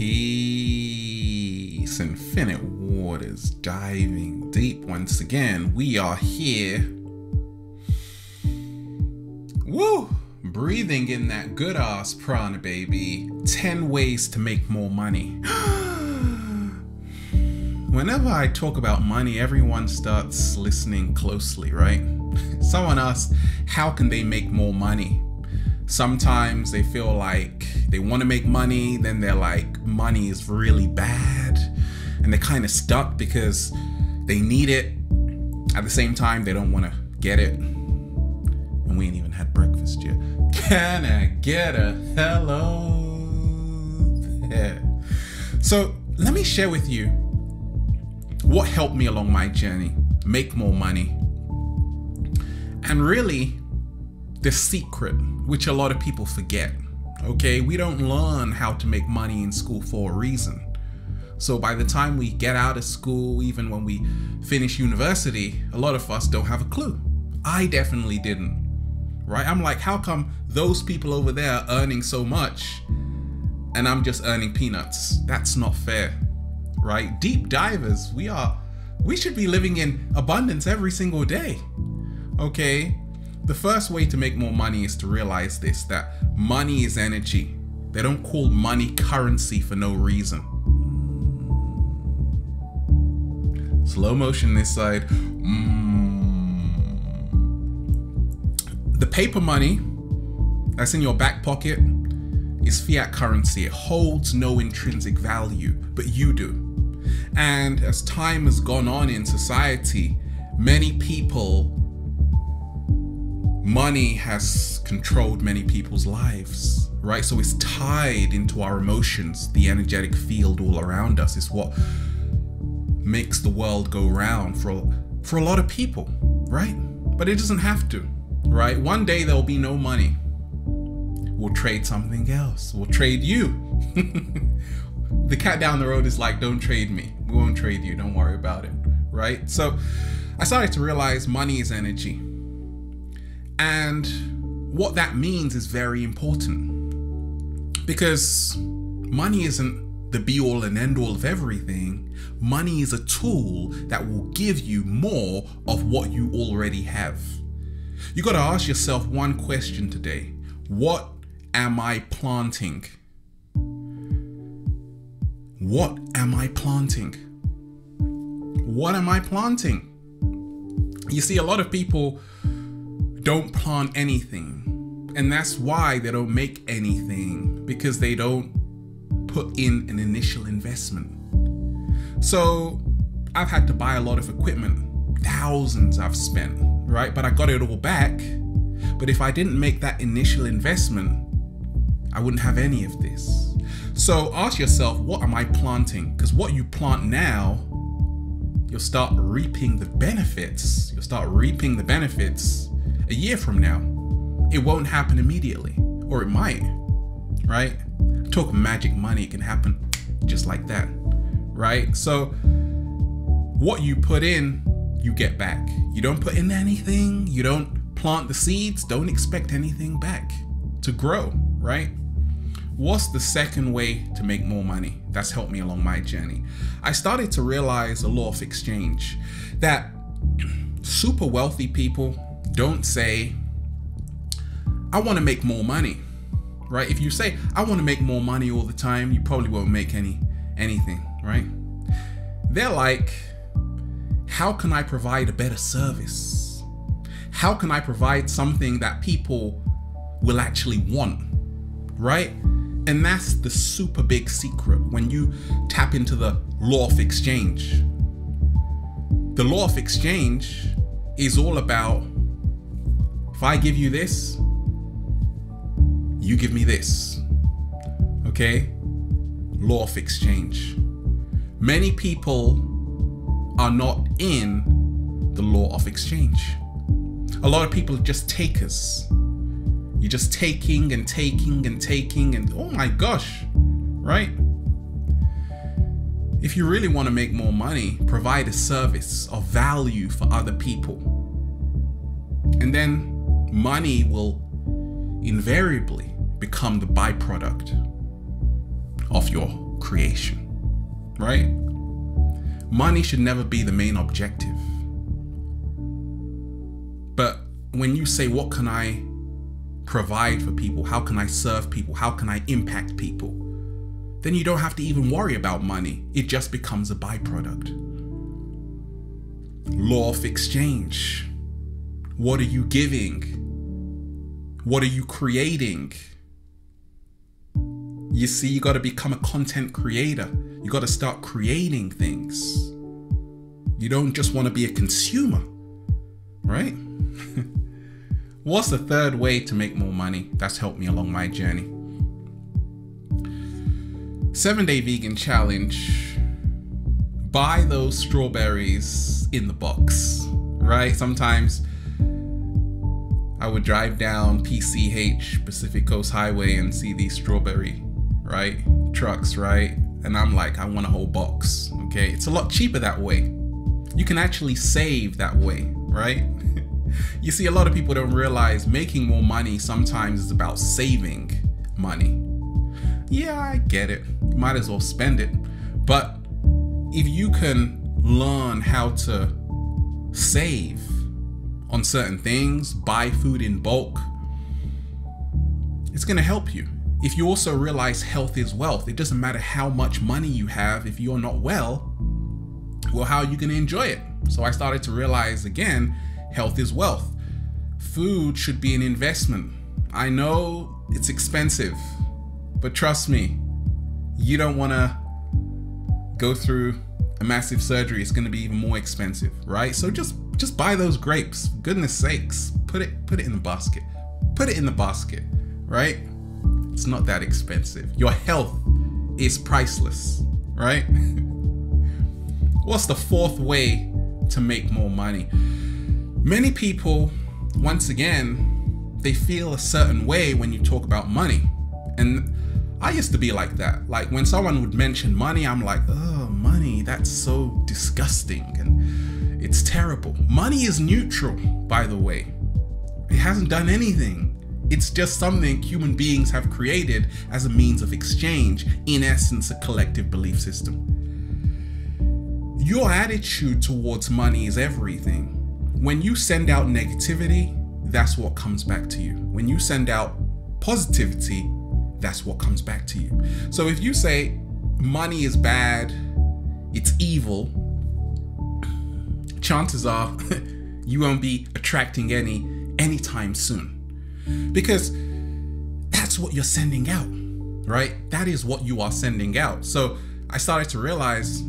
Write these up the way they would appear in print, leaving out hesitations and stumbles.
Peace, infinite waters, diving deep once again. We are here. Woo! Breathing in that good ass prana, baby. 10 ways to make more money. Whenever I talk about money, everyone starts listening closely, right? Someone asks, how can they make more money? Sometimes they feel like they want to make money, then they're like, money is really bad. And they're kind of stuck because they need it. At the same time, they don't want to get it. And we ain't even had breakfast yet. Can I get a hello? Yeah. So let me share with you what helped me along my journey, make more money. And really, the secret, which a lot of people forget. Okay, we don't learn how to make money in school for a reason. So by the time we get out of school, even when we finish university, a lot of us don't have a clue. I definitely didn't, right? I'm like, how come those people over there are earning so much and I'm just earning peanuts? That's not fair, right? Deep divers, we should be living in abundance every single day, okay? The first way to make more money is to realize this, that money is energy. They don't call money currency for no reason. Slow motion this side. The paper money that's in your back pocket is fiat currency. It holds no intrinsic value, but you do. And as time has gone on in society, many people, money has controlled many people's lives, right? So it's tied into our emotions. The energetic field all around us is what makes the world go round for a lot of people, right? But it doesn't have to, right? One day there'll be no money. We'll trade something else. We'll trade you. The cat down the road is like, don't trade me. We won't trade you. Don't worry about it, right? So I started to realize money is energy. And what that means is very important, because money isn't the be all and end all of everything. Money is a tool that will give you more of what you already have. You got to ask yourself one question today. What am I planting? What am I planting? What am I planting? You see, a lot of people don't plant anything, and that's why they don't make anything, because they don't put in an initial investment. So I've had to buy a lot of equipment, thousands I've spent, right? But I got it all back. But if I didn't make that initial investment, I wouldn't have any of this. So ask yourself, what am I planting? Because what you plant now, you'll start reaping the benefits. You'll start reaping the benefits a year from now. It won't happen immediately, or it might, right? Talk magic money, it can happen just like that, right? So what you put in, you get back. You don't put in anything, you don't plant the seeds, don't expect anything back to grow, right? What's the second way to make more money? That's helped me along my journey. I started to realize the law of exchange, that super wealthy people don't say, I want to make more money, right? If you say, I want to make more money all the time, you probably won't make anything, right? They're like, how can I provide a better service? How can I provide something that people will actually want, right? And that's the super big secret when you tap into the law of exchange. The law of exchange is all about, if I give you this, you give me this, okay? Law of exchange. Many people are not in the law of exchange. A lot of people are just takers. You're just taking and taking and taking and oh my gosh, right? If you really want to make more money, provide a service of value for other people. And then money will invariably become the byproduct of your creation, right? Money should never be the main objective. But when you say, what can I provide for people? How can I serve people? How can I impact people? Then you don't have to even worry about money. It just becomes a byproduct. Law of exchange. What are you giving? What are you creating? You see, you got to become a content creator. You got to start creating things. You don't just want to be a consumer, right? What's the third way to make more money? That's helped me along my journey. 7-day vegan challenge. Buy those strawberries in the box, right? Sometimes I would drive down PCH, Pacific Coast Highway, and see these strawberry, right, trucks, right? And I'm like, I want a whole box, okay? It's a lot cheaper that way. You can actually save that way, right? You see, a lot of people don't realize making more money sometimes is about saving money. Yeah, I get it. You might as well spend it. But if you can learn how to save on certain things, buy food in bulk, it's going to help you. If you also realize health is wealth, it doesn't matter how much money you have. If you're not well, how are you going to enjoy it? So I started to realize again, health is wealth. Food should be an investment. I know it's expensive, but trust me, you don't want to go through a massive surgery. It's going to be even more expensive, right? So just buy those grapes. For goodness sakes, put it in the basket. Put it in the basket, right? It's not that expensive. Your health is priceless, right? What's the fourth way to make more money? Many people, once again, they feel a certain way when you talk about money. And I used to be like that. Like when someone would mention money, I'm like, oh, money, that's so disgusting and it's terrible. Money is neutral, by the way. It hasn't done anything. It's just something human beings have created as a means of exchange, in essence, a collective belief system. Your attitude towards money is everything. When you send out negativity, that's what comes back to you. When you send out positivity, that's what comes back to you. So if you say money is bad, it's evil, chances are you won't be attracting anytime soon. Because that's what you're sending out, right? That is what you are sending out. So I started to realize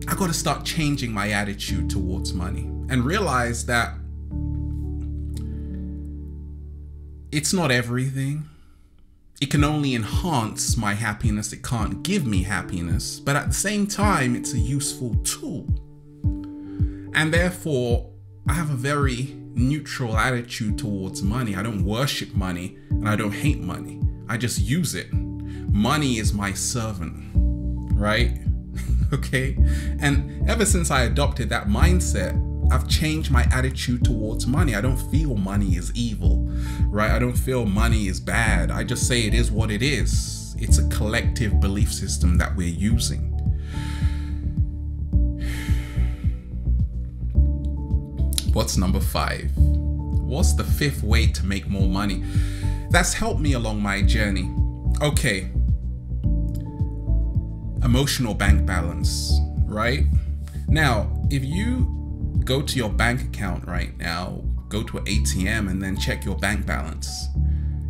I got to start changing my attitude towards money and realize that it's not everything. It can only enhance my happiness. It can't give me happiness, but at the same time, it's a useful tool. And therefore, I have a very neutral attitude towards money. I don't worship money and I don't hate money. I just use it. Money is my servant, right? Okay. And ever since I adopted that mindset, I've changed my attitude towards money. I don't feel money is evil, right? I don't feel money is bad. I just say it is what it is. It's a collective belief system that we're using. What's number 5? What's the 5th way to make more money? That's helped me along my journey. Okay. Emotional bank balance, right? Now, if you go to your bank account right now, go to an ATM and then check your bank balance,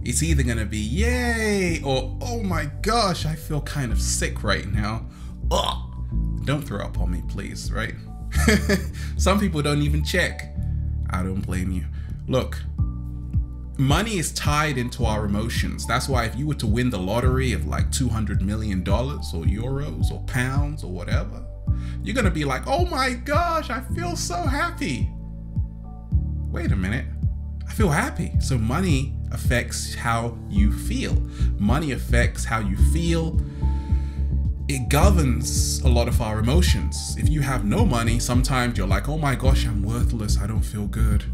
it's either going to be yay or oh my gosh, I feel kind of sick right now. Ugh. Don't throw up on me, please, right? Some people don't even check. I don't blame you. Look, money is tied into our emotions. That's why if you were to win the lottery of like $200 million or euros or pounds or whatever, you're going to be like, oh my gosh, I feel so happy. Wait a minute. I feel happy. So money affects how you feel. Money affects how you feel. It governs a lot of our emotions. If you have no money, sometimes you're like, oh my gosh, I'm worthless. I don't feel good.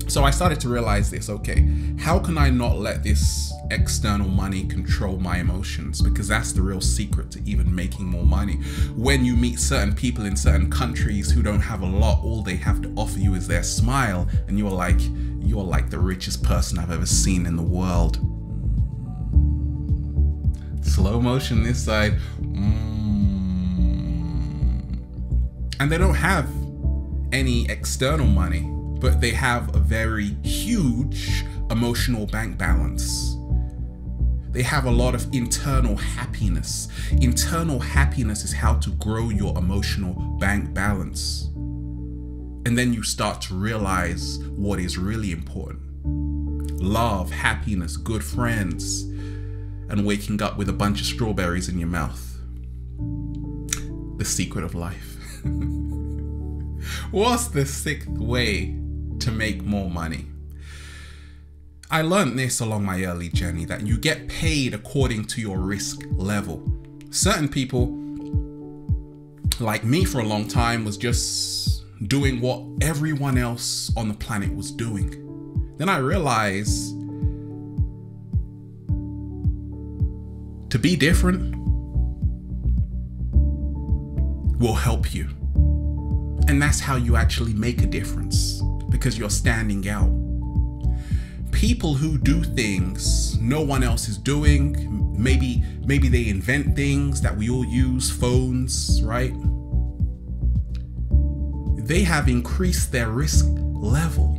So I started to realize this, okay, how can I not let this external money control my emotions? Because that's the real secret to even making more money. When you meet certain people in certain countries who don't have a lot, all they have to offer you is their smile, and you're like the richest person I've ever seen in the world. Slow motion this side. And they don't have any external money, but they have a very huge emotional bank balance. They have a lot of internal happiness. Internal happiness is how to grow your emotional bank balance. And then you start to realize what is really important. Love, happiness, good friends, and waking up with a bunch of strawberries in your mouth. The secret of life. What's the sixth way to make more money? I learned this along my early journey, that you get paid according to your risk level. Certain people, like me for a long time, was just doing what everyone else on the planet was doing. Then I realized to be different will help you. And that's how you actually make a difference, because you're standing out. People who do things no one else is doing, maybe they invent things that we all use, phones, right? They have increased their risk level,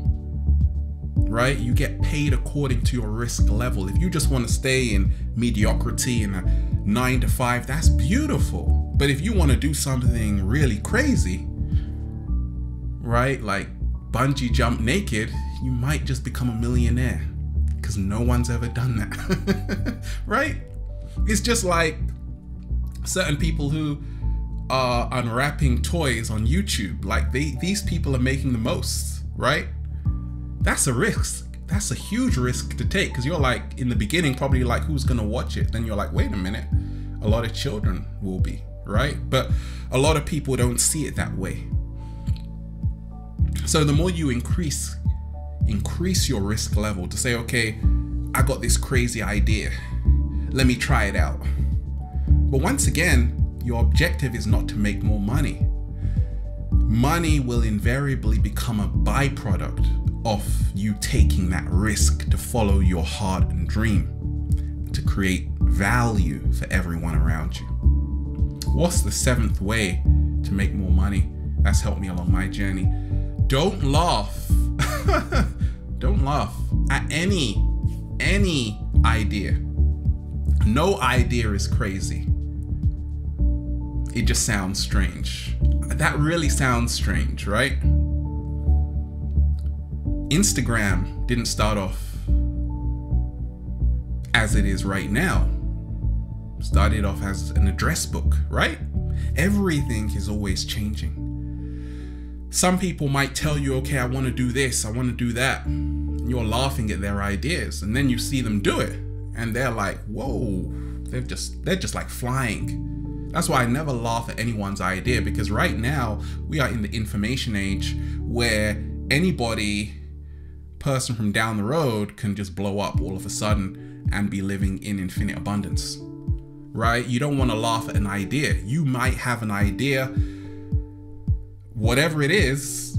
right? You get paid according to your risk level. If you just want to stay in mediocrity and a 9 to 5, that's beautiful. But if you want to do something really crazy, right? Like bungee jump naked, you might just become a millionaire, because no one's ever done that. Right? It's just like certain people who are unwrapping toys on YouTube. Like these people are making the most, right? That's a risk. That's a huge risk to take, because you're like, in the beginning, probably like, who's gonna watch it? Then you're like, wait a minute, a lot of children will be, right? But a lot of people don't see it that way. So the more you increase your risk level to say, okay, I got this crazy idea, let me try it out. But once again, your objective is not to make more money. Money will invariably become a byproduct of you taking that risk to follow your heart and dream, to create value for everyone around you. What's the seventh way to make more money? That's helped me along my journey. Don't laugh. Don't laugh at any idea. No idea is crazy. It just sounds strange. That really sounds strange, right? Instagram didn't start off as it is right now. It started off as an address book, right? Everything is always changing. Some people might tell you, okay, I want to do this, I want to do that. And you're laughing at their ideas, and then you see them do it, and they're like, whoa, they're just like flying. That's why I never laugh at anyone's idea, because right now we are in the information age where person from down the road can just blow up all of a sudden and be living in infinite abundance, right? You don't want to laugh at an idea. You might have an idea, whatever it is,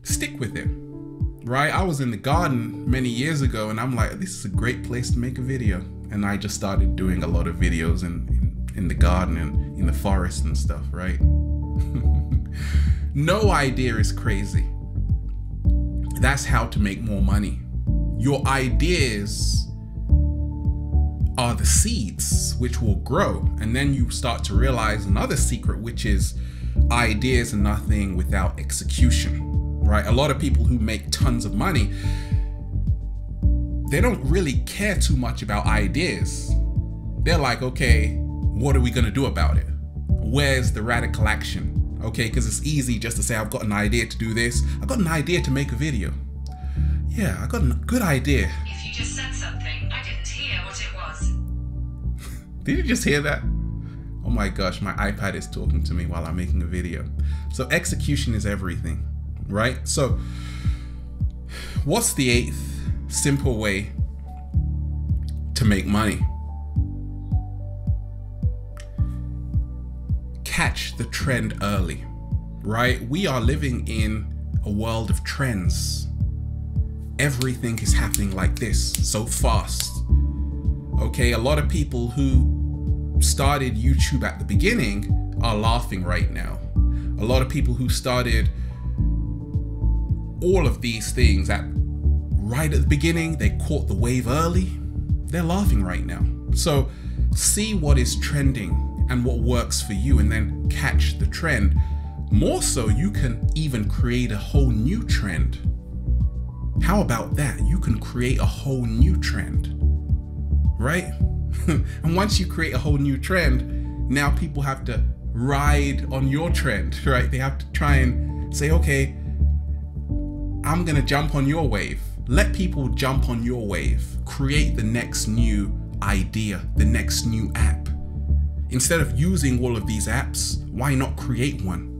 stick with it, right? I was in the garden many years ago, and I'm like, this is a great place to make a video. And I just started doing a lot of videos in the garden and in the forest and stuff, right? No idea is crazy. That's how to make more money. Your ideas are the seeds which will grow. And then you start to realize another secret, which is ideas are nothing without execution, right? A lot of people who make tons of money, they don't really care too much about ideas. They're like, okay, what are we gonna do about it? Where's the radical action? Okay, because it's easy just to say, I've got an idea to do this. I've got an idea to make a video. Yeah, I got a good idea. If you just said something, I didn't hear what it was. Did you just hear that? Oh my gosh, my iPad is talking to me while I'm making a video. So execution is everything, right? So What's the 8th simple way to make money? Catch the trend early, right? We are living in a world of trends. Everything is happening like this, so fast. Okay, a lot of people who started YouTube at the beginning are laughing right now. A lot of people who started all of these things right at the beginning, they caught the wave early, they're laughing right now. So see what is trending and what works for you, and then catch the trend. More so, you can even create a whole new trend. How about that? You can create a whole new trend, right? And once you create a whole new trend, now people have to ride on your trend, right? They have to try and say, okay, I'm gonna jump on your wave. Let people jump on your wave. Create the next new idea, the next new app. Instead of using all of these apps, why not create one?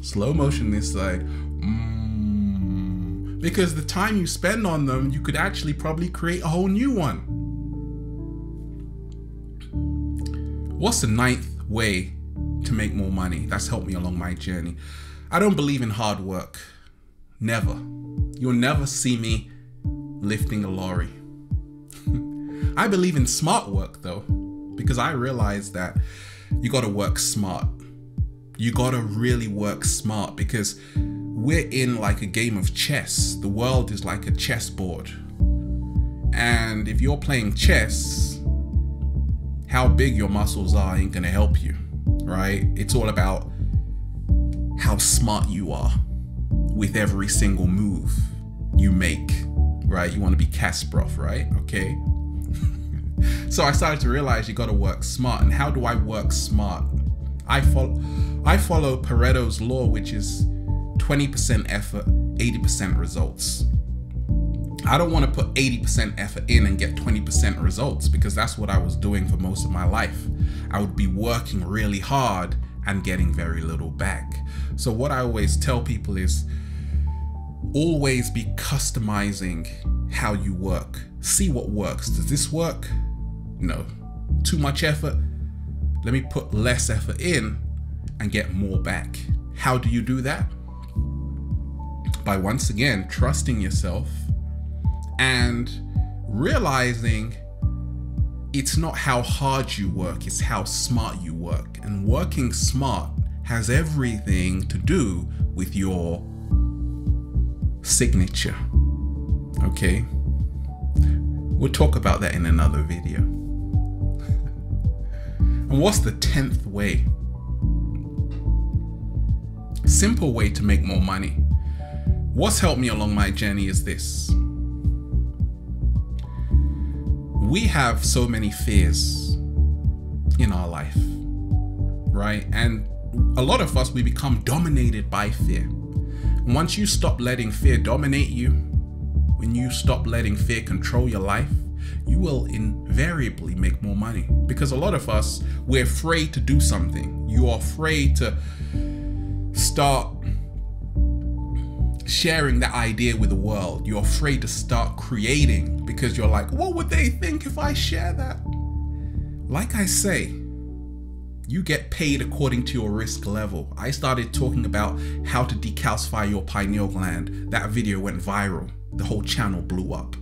Slow motion this side. Because the time you spend on them, you could actually probably create a whole new one. What's the 9th way to make more money? That's helped me along my journey. I don't believe in hard work. Never. You'll never see me lifting a lorry. I believe in smart work though, because I realize that you gotta work smart. You gotta really work smart, because we're in like a game of chess. The world is like a chessboard. And if you're playing chess, how big your muscles are ain't gonna help you, right? It's all about how smart you are with every single move you make, right? You wanna be Kasparov, right? Okay. So I started to realize you gotta work smart. And how do I work smart? I follow Pareto's law, which is 20% effort, 80% results. I don't want to put 80% effort in and get 20% results, because that's what I was doing for most of my life. I would be working really hard and getting very little back. So what I always tell people is always be customizing how you work. See what works. Does this work? No. Too much effort? Let me put less effort in and get more back. How do you do that? By once again trusting yourself and realizing it's not how hard you work, it's how smart you work. And working smart has everything to do with your signature. Okay? We'll talk about that in another video. And what's the 10th way? Simple way to make more money. What's helped me along my journey is this. We have so many fears in our life, right? And a lot of us, we become dominated by fear. And once you stop letting fear dominate you, when you stop letting fear control your life, you will invariably make more money. Because a lot of us, we're afraid to do something. You are afraid to start sharing that idea with the world. You're afraid to start creating because you're like, what would they think if I share that? Like I say, you get paid according to your risk level. I started talking about how to decalcify your pineal gland. That video went viral. The whole channel blew up,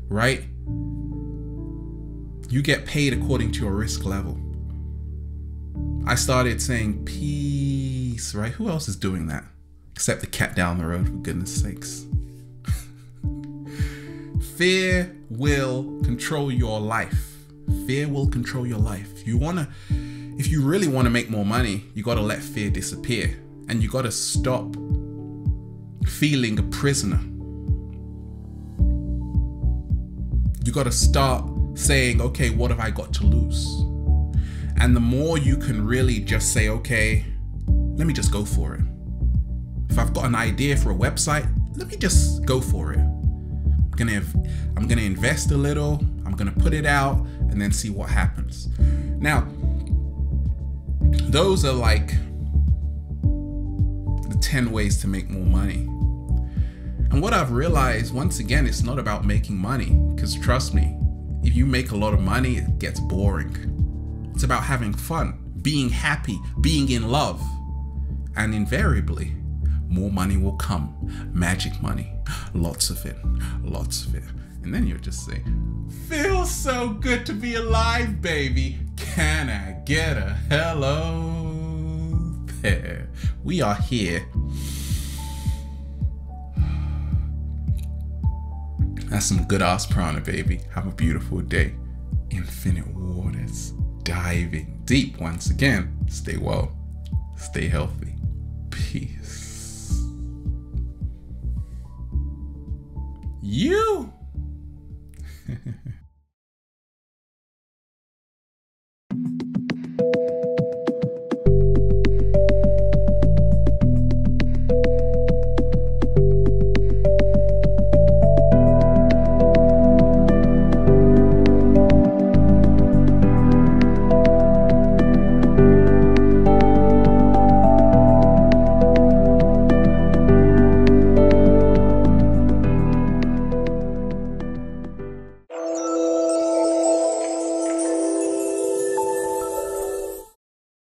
right? You get paid according to your risk level. I started saying peace, right? Who else is doing that? Except the cat down the road, for goodness sakes. Fear will control your life. Fear will control your life. If you really want to make more money, you got to let fear disappear. And you got to stop feeling a prisoner. You got to start saying, okay, what have I got to lose? And the more you can really just say, okay, let me just go for it. If I've got an idea for a website, let me just go for it. I'm gonna invest a little, I'm gonna put it out and then see what happens. Now, those are like the 10 ways to make more money. And what I've realized, once again, it's not about making money, because trust me, if you make a lot of money, it gets boring. It's about having fun, being happy, being in love. And invariably, more money will come. Magic money. Lots of it. Lots of it. And then you'll just say, feels so good to be alive, baby. Can I get a hello there? We are here. That's some good ass prana, baby. Have a beautiful day. Infinite waters. Diving deep once again. Stay well. Stay healthy. Peace. You.